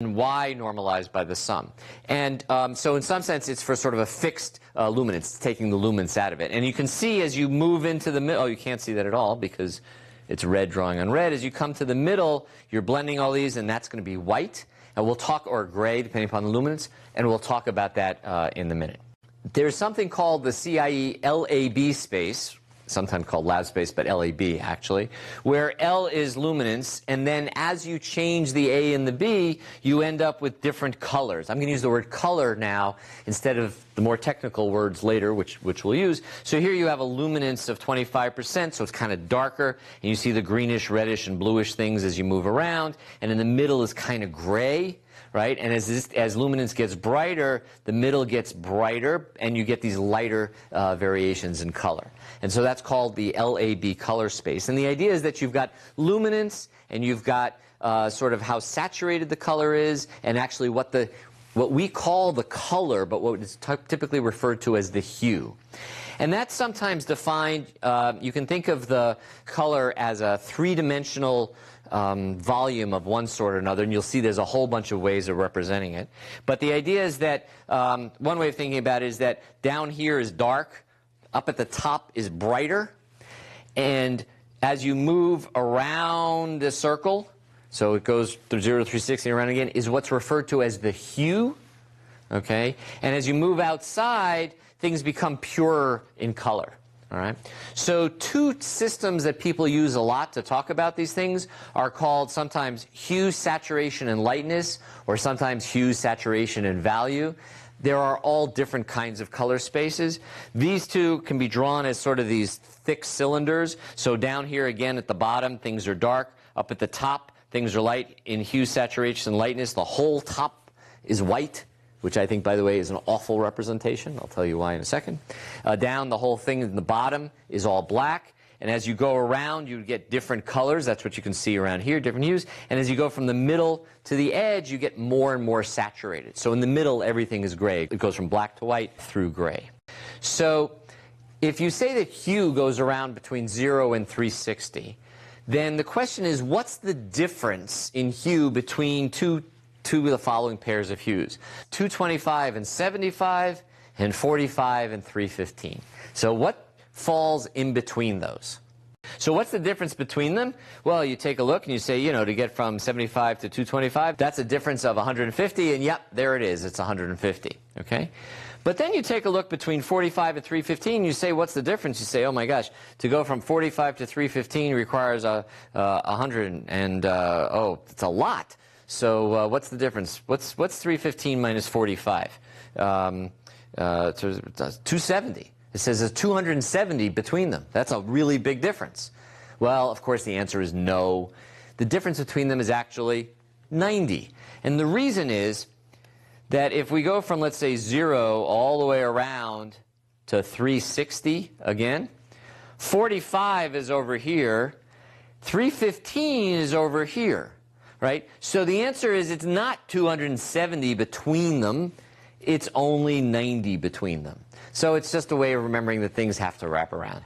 and y normalized by the sum. And so in some sense, it's for sort of a fixed luminance, taking the luminance out of it. And you can see as you move into the middle, oh, you can't see that at all because it's red drawing on red. As you come to the middle, you're blending all these, and that's going to be white. And we'll talk, or gray, depending upon the luminance, and we'll talk about that in a minute. There's something called the CIE LAB space, sometimes called lab space, but LAB actually, where L is luminance, and then as you change the A and the B, you end up with different colors. I'm going to use the word color now instead of the more technical words later, which we'll use. So here you have a luminance of 25%, so it's kind of darker, and you see the greenish, reddish, and bluish things as you move around, and in the middle is kind of gray. Right? And as luminance gets brighter, the middle gets brighter, and you get these lighter variations in color. And so that's called the LAB color space. And the idea is that you've got luminance, and you've got sort of how saturated the color is, and actually what we call the color, but what is typically referred to as the hue. And that's sometimes defined, you can think of the color as a three-dimensional volume of one sort or another, and you'll see there's a whole bunch of ways of representing it. But the idea is that one way of thinking about it is that down here is dark, up at the top is brighter, and as you move around the circle, so it goes through 0 to 360 and around again, is what's referred to as the hue. Okay? And as you move outside, things become purer in color. All right? So two systems that people use a lot to talk about these things are called sometimes hue, saturation, and lightness, or sometimes hue, saturation, and value. There are all different kinds of color spaces. These two can be drawn as sort of these thick cylinders. So down here again at the bottom, things are dark. Up at the top, things are light. In hue, saturation, and lightness, the whole top is white, which I think, by the way, is an awful representation. I'll tell you why in a second. Down, the whole thing in the bottom is all black. And as you go around, you get different colors. That's what you can see around here, different hues. And as you go from the middle to the edge, you get more and more saturated. So in the middle, everything is gray. It goes from black to white through gray. So if you say that hue goes around between 0 and 360, then the question is, what's the difference in hue between two of the following pairs of hues: 225 and 75, and 45 and 315. So what falls in between those? So what's the difference between them? Well, you take a look and you say, you know, to get from 75 to 225, that's a difference of 150, and yep, there it is, it's 150, okay? But then you take a look between 45 and 315, you say, what's the difference? You say, oh my gosh, to go from 45 to 315 requires 100, and oh, it's a lot. So what's the difference? What's 315 minus 45? 270. It says there's 270 between them. That's a really big difference. Well, of course, the answer is no. The difference between them is actually 90. And the reason is that if we go from, let's say, 0 all the way around to 360 again, 45 is over here, 315 is over here. Right? So the answer is it's not 270 between them, it's only 90 between them. So it's just a way of remembering that things have to wrap around.